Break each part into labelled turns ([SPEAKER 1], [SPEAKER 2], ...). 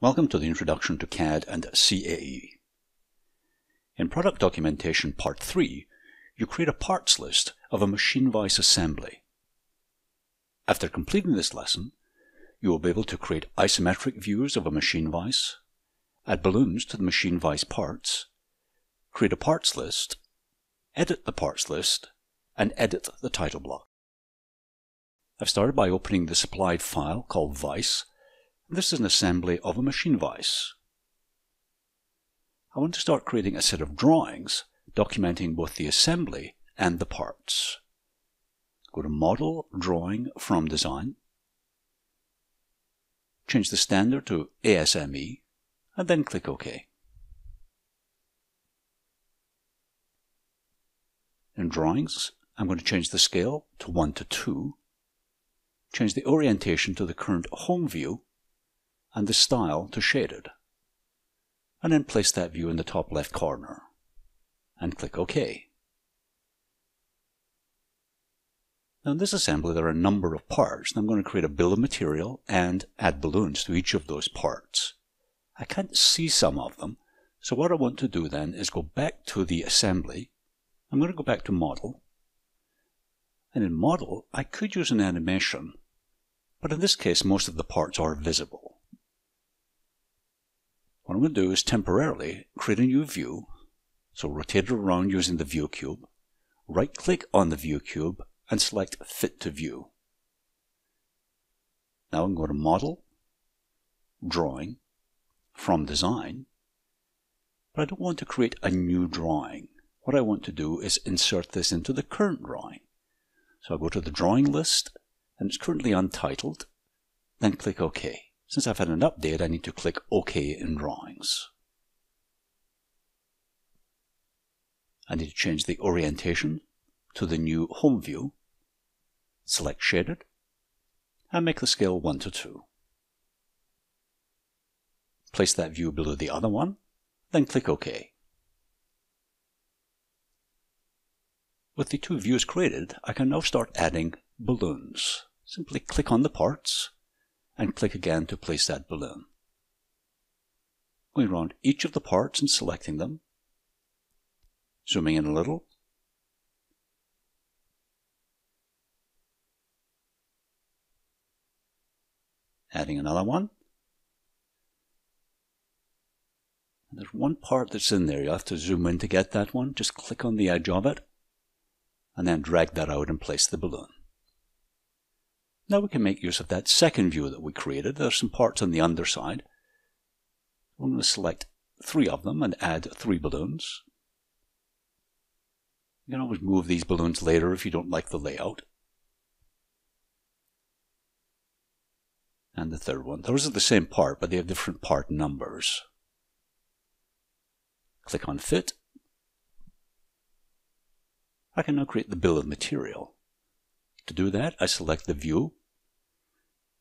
[SPEAKER 1] Welcome to the Introduction to CAD and CAE. In Product Documentation Part 3, you create a parts list of a machine vice assembly. After completing this lesson, you will be able to create isometric views of a machine vice, add balloons to the machine vice parts, create a parts list, edit the parts list, and edit the title block. I've started by opening the supplied file called Vice. This is an assembly of a machine vice. I want to start creating a set of drawings documenting both the assembly and the parts. Go to Model, Drawing from Design, change the standard to ASME, and then click OK. In Drawings, I'm going to change the scale to 1:2, change the orientation to the current home view, and the style to shaded, and then place that view in the top left corner, and click OK. Now in this assembly there are a number of parts, and I'm going to create a bill of material and add balloons to each of those parts. I can't see some of them, so what I want to do then is go back to the assembly. I'm going to go back to Model, and in Model I could use an animation, but in this case most of the parts are visible. What I'm going to do is temporarily create a new view, so rotate it around using the view cube, right-click on the view cube, and select Fit to View. Now I'm going to Model, Drawing, from Design, but I don't want to create a new drawing. What I want to do is insert this into the current drawing. So I'll go to the drawing list, and it's currently untitled, then click OK. Since I've had an update, I need to click OK in Drawings. I need to change the orientation to the new home view, select Shaded, and make the scale 1:2. Place that view below the other one, then click OK. With the two views created, I can now start adding balloons. Simply click on the parts, and click again to place that balloon. Going around each of the parts and selecting them, zooming in a little, adding another one. And there's one part that's in there, you have to zoom in to get that one. Just click on the edge of it, and then drag that out and place the balloon. Now we can make use of that second view that we created. There are some parts on the underside. I'm going to select 3 of them and add 3 balloons. You can always move these balloons later if you don't like the layout. And the third one. Those are the same part, but they have different part numbers. Click on Fit. I can now create the bill of material. To do that, I select the view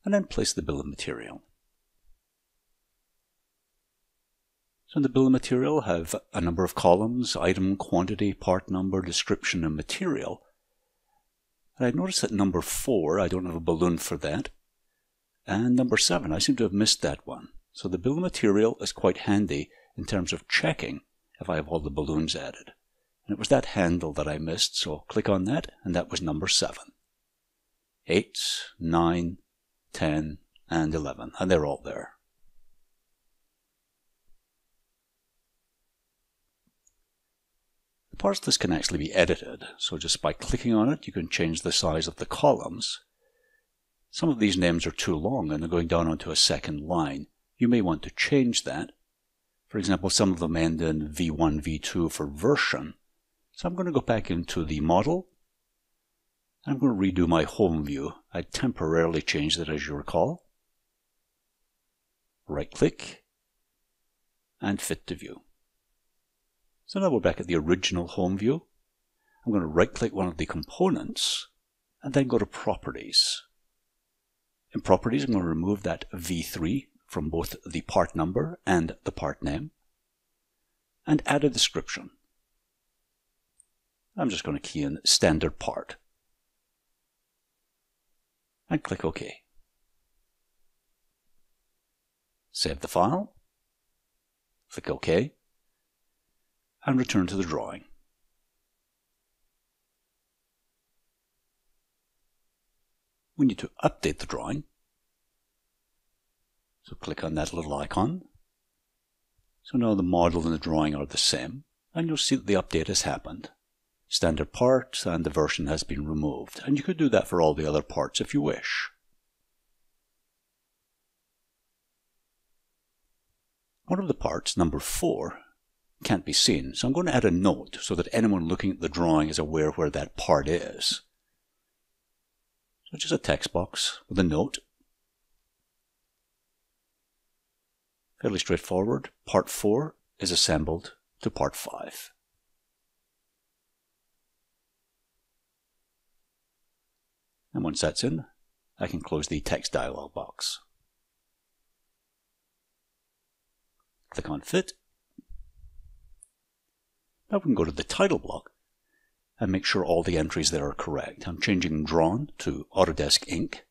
[SPEAKER 1] and then place the bill of material. So in the bill of material I have a number of columns: item, quantity, part number, description, and material. And I notice that number 4, I don't have a balloon for that. And number 7, I seem to have missed that one. So the bill of material is quite handy in terms of checking if I have all the balloons added. And it was that handle that I missed, so click on that, and that was number 7. 8, 9, 10, and 11, and they're all there. The parts list can actually be edited, so just by clicking on it you can change the size of the columns. Some of these names are too long and they're going down onto a second line. You may want to change that. For example, some of them end in V1, V2 for version. So I'm going to go back into the Model. I'm going to redo my home view. I temporarily changed it, as you recall. Right-click and Fit to View. So now we're back at the original home view. I'm going to right-click one of the components and then go to Properties. In Properties, I'm going to remove that V3 from both the part number and the part name and add a description. I'm just going to key in standard part and click OK. Save the file, click OK, and return to the drawing. We need to update the drawing, so click on that little icon. So now the model and the drawing are the same, and you'll see that the update has happened. Standard part and the version has been removed, and you could do that for all the other parts if you wish. One of the parts, number 4, can't be seen, so I'm going to add a note so that anyone looking at the drawing is aware where that part is. So just a text box with a note. Fairly straightforward. Part 4 is assembled to part 5. And once that's in, I can close the text dialog box. Click on Fit. Now we can go to the title block and make sure all the entries there are correct. I'm changing Drawn to Autodesk Ink.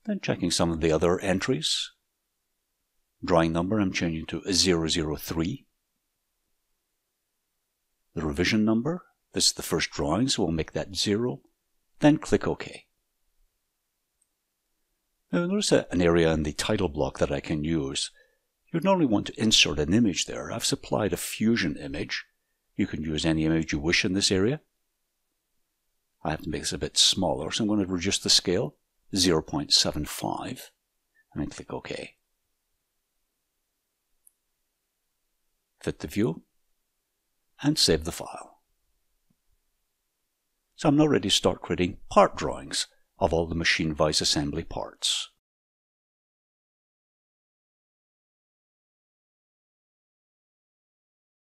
[SPEAKER 1] Then checking some of the other entries. Drawing number I'm changing to 003. The revision number, this is the first drawing, so we'll make that 0. Then click OK. Now notice an area in the title block that I can use. You'd normally want to insert an image there. I've supplied a fusion image. You can use any image you wish in this area. I have to make this a bit smaller, so I'm going to reduce the scale, 0.75, and then click OK. Fit the view, and save the file. So I'm now ready to start creating part drawings of all the machine vice assembly parts.